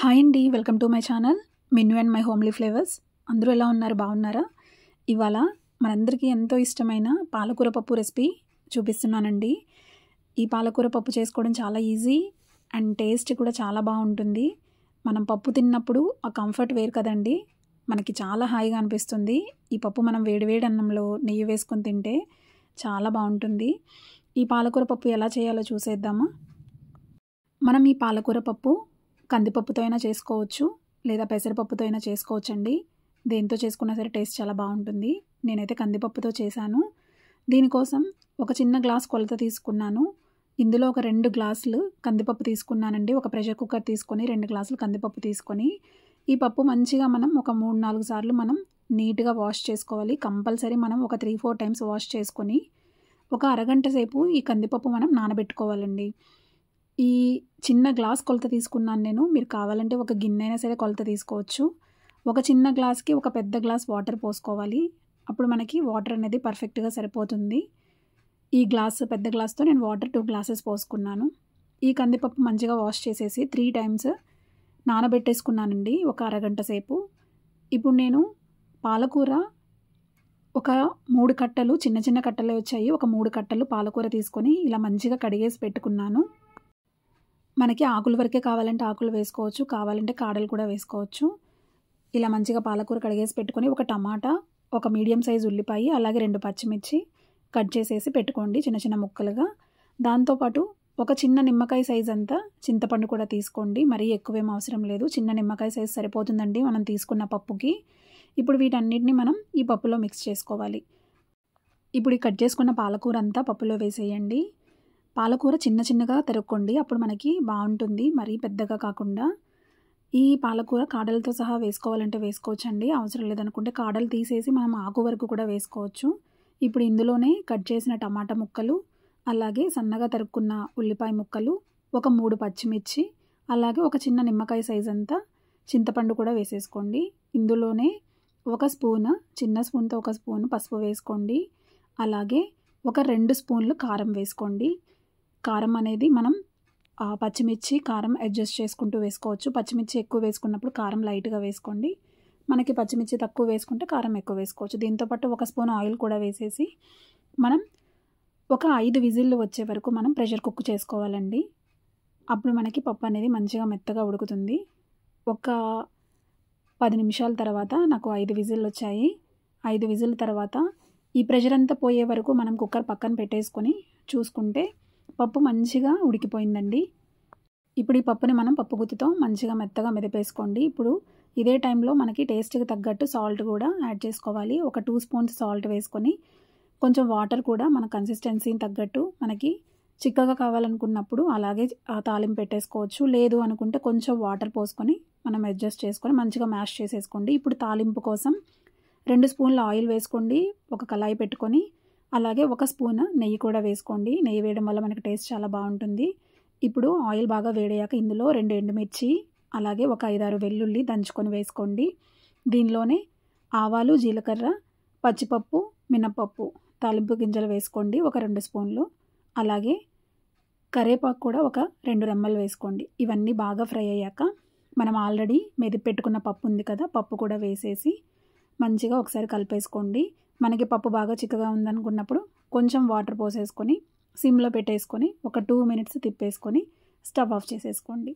Hi అండి, welcome to my channel menu and my homely flavours. అందరూ ఎలా ఉన్నారు? బాగున్నారా? ఇవాళ మనందరికీ ఎంతో ఇష్టమైన పాలకూర పప్పు రెసిపీ చూపిస్తున్నానండి. ఈ పాలకూర పప్పు చేసుకోవడం చాలా ఈజీ అండ్ టేస్ట్ కూడా చాలా బాగుంటుంది. మనం పప్పు తిన్నప్పుడు ఆ కంఫర్ట్ వేరు కదండి, మనకి చాలా హాయిగా అనిపిస్తుంది. ఈ పప్పు మనం వేడివేడి అన్నంలో నెయ్యి వేసుకొని తింటే చాలా బాగుంటుంది. ఈ పాలకూర పప్పు ఎలా చేయాలో చూసేద్దామా. మనం ఈ పాలకూర పప్పు కందిపప్పుతో అయినా చేసుకోవచ్చు, లేదా పెసరపప్పుతో అయినా చేసుకోవచ్చు అండి. దేంతో చేసుకున్నా సరే టేస్ట్ చాలా బాగుంటుంది. నేనైతే కందిపప్పుతో చేశాను. దీనికోసం ఒక చిన్న గ్లాస్ కొలత తీసుకున్నాను. ఇందులో ఒక 2 గ్లాసులు కందిపప్పు తీసుకున్నానండి. ఒక ప్రెషర్ కుక్కర్ తీసుకొని 2 గ్లాసులు కందిపప్పు తీసుకొని ఈ పప్పు మంచిగా మనం ఒక 3-4 సార్లు మనం నీట్గా వాష్ చేసుకోవాలి. కంపల్సరీ మనం ఒక 3-4 టైమ్స్ వాష్ చేసుకొని ఒక అరగంట సేపు ఈ కందిపప్పు మనం నానబెట్టుకోవాలండి. ఈ చిన్న గ్లాస్ కొలత తీసుకున్నాను నేను. మీరు కావాలంటే ఒక గిన్నె అయినా సరే కొలత తీసుకోవచ్చు. ఒక చిన్న గ్లాస్కి ఒక పెద్ద గ్లాస్ వాటర్ పోసుకోవాలి. అప్పుడు మనకి వాటర్ అనేది పర్ఫెక్ట్గా సరిపోతుంది. ఈ గ్లాస్ పెద్ద గ్లాస్తో నేను వాటర్ 2 గ్లాసెస్ పోసుకున్నాను. ఈ కందిపప్పు మంచిగా వాష్ చేసేసి 3 టైమ్స్ నానబెట్టేసుకున్నానండి ఒక అరగంట సేపు. ఇప్పుడు నేను పాలకూర ఒక 3 కట్టలు, చిన్న చిన్న కట్టలే వచ్చాయి. ఒక 3 కట్టలు పాలకూర తీసుకొని ఇలా మంచిగా కడిగేసి పెట్టుకున్నాను. మనకి ఆకుల వరకే కావాలంటే ఆకులు వేసుకోవచ్చు, కావాలంటే కాడలు కూడా వేసుకోవచ్చు. ఇలా మంచిగా పాలకూర కడిగేసి పెట్టుకొని ఒక టమాటా, ఒక మీడియం సైజు ఉల్లిపాయ, అలాగే 2 పచ్చిమిర్చి కట్ చేసేసి పెట్టుకోండి చిన్న చిన్న ముక్కలుగా. దాంతోపాటు ఒక చిన్న నిమ్మకాయ సైజ్ అంతా చింతపండు కూడా తీసుకోండి. మరీ ఎక్కువేం అవసరం లేదు, చిన్న నిమ్మకాయ సైజ్ సరిపోతుందండి మనం తీసుకున్న పప్పుకి. ఇప్పుడు వీటన్నిటిని మనం ఈ పప్పులో మిక్స్ చేసుకోవాలి. ఇప్పుడు ఈ కట్ చేసుకున్న పాలకూర అంతా పప్పులో వేసేయండి. పాలకూర చిన్న చిన్నగా తరుక్కోండి, అప్పుడు మనకి బాగుంటుంది, మరీ పెద్దగా కాకుండా. ఈ పాలకూర కాడలతో సహా వేసుకోవాలంటే వేసుకోవచ్చండి, అవసరం లేదనుకుంటే కాడలు తీసేసి మనం ఆకు వరకు కూడా వేసుకోవచ్చు. ఇప్పుడు ఇందులోనే కట్ చేసిన టమాటా ముక్కలు, అలాగే సన్నగా తరుక్కున్న ఉల్లిపాయ ముక్కలు, ఒక 3 పచ్చిమిర్చి, అలాగే ఒక చిన్న నిమ్మకాయ సైజ్ అంతా చింతపండు కూడా వేసేసుకోండి. ఇందులోనే ఒక స్పూన్, చిన్న స్పూన్తో ఒక స్పూన్ పసుపు వేసుకోండి. అలాగే ఒక 2 స్పూన్లు కారం వేసుకోండి. కారం అనేది మనం పచ్చిమిర్చి కారం అడ్జస్ట్ చేసుకుంటూ వేసుకోవచ్చు. పచ్చిమిర్చి ఎక్కువ వేసుకున్నప్పుడు కారం లైట్గా వేసుకోండి. మనకి పచ్చిమిర్చి తక్కువ వేసుకుంటే కారం ఎక్కువ వేసుకోవచ్చు. దీంతోపాటు ఒక స్పూన్ ఆయిల్ కూడా వేసేసి మనం ఒక 5 విజిల్లు వచ్చే వరకు మనం ప్రెషర్ కుక్ చేసుకోవాలండి. అప్పుడు మనకి పప్పు అనేది మంచిగా మెత్తగా ఉడుకుతుంది. ఒక 10 నిమిషాల తర్వాత నాకు 5 విజిల్లు వచ్చాయి. 5 విజిల్ తర్వాత ఈ ప్రెషర్ అంతా పోయే వరకు మనం కుక్కర్ పక్కన పెట్టేసుకొని చూసుకుంటే పప్పు మంచిగా ఉడికిపోయిందండి. ఇప్పుడు ఈ పప్పుని మనం పప్పు గుత్తితో మంచిగా మెత్తగా మెదిపేసుకోండి. ఇప్పుడు ఇదే టైంలో మనకి టేస్ట్కి తగ్గట్టు సాల్ట్ కూడా యాడ్ చేసుకోవాలి. ఒక 2 స్పూన్స్ సాల్ట్ వేసుకొని కొంచెం వాటర్ కూడా మన కన్సిస్టెన్సీని తగ్గట్టు మనకి చిక్కగా కావాలనుకున్నప్పుడు అలాగే తాలింపు పెట్టేసుకోవచ్చు. లేదు అనుకుంటే కొంచెం వాటర్ పోసుకొని మనం అడ్జస్ట్ చేసుకొని మంచిగా మ్యాష్ చేసేసుకోండి. ఇప్పుడు తాలింపు కోసం 2 స్పూన్ల ఆయిల్ వేసుకోండి. ఒక కళాయి పెట్టుకొని అలాగే ఒక స్పూన్ నెయ్యి కూడా వేసుకోండి. నెయ్యి వేయడం వల్ల మనకి టేస్ట్ చాలా బాగుంటుంది. ఇప్పుడు ఆయిల్ బాగా వేడయ్యాక ఇందులో 2 ఎండుమిర్చి, అలాగే ఒక 5-6 వెల్లుల్లి దంచుకొని వేసుకోండి. దీనిలోనే ఆవాలు, జీలకర్ర, పచ్చిపప్పు, మినపప్పు, తాలింపు గింజలు వేసుకోండి ఒక 2 స్పూన్లు. అలాగే కరివేపాకు కూడా ఒక 2 రెమ్మలు వేసుకోండి. ఇవన్నీ బాగా ఫ్రై అయ్యాక మనం ఆల్రెడీ మెదిపి పెట్టుకున్న పప్పు ఉంది కదా, పప్పు కూడా వేసేసి మంచిగా ఒకసారి కలిపేసుకోండి. మనకి పప్పు బాగా చిక్కగా ఉందనుకున్నప్పుడు కొంచెం వాటర్ పోసేసుకొని సిమ్లో పెట్టేసుకొని ఒక 2 మినిట్స్ తిప్పేసుకొని స్టవ్ ఆఫ్ చేసేసుకోండి.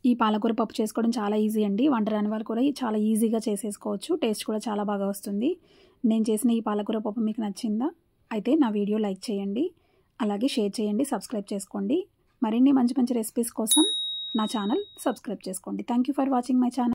ఈ పాలకూర పప్పు చేసుకోవడం చాలా ఈజీ అండి. వంట రాని వాళ్ళు కూడా చాలా ఈజీగా చేసేసుకోవచ్చు. టేస్ట్ కూడా చాలా బాగా వస్తుంది. నేను చేసిన ఈ పాలకూర పప్పు మీకు నచ్చిందా? అయితే నా వీడియో లైక్ చేయండి, అలాగే షేర్ చేయండి, సబ్స్క్రైబ్ చేసుకోండి. మరిన్ని మంచి మంచి రెసిపీస్ కోసం నా ఛానల్ సబ్స్క్రైబ్ చేసుకోండి. Thank you for watching my channel.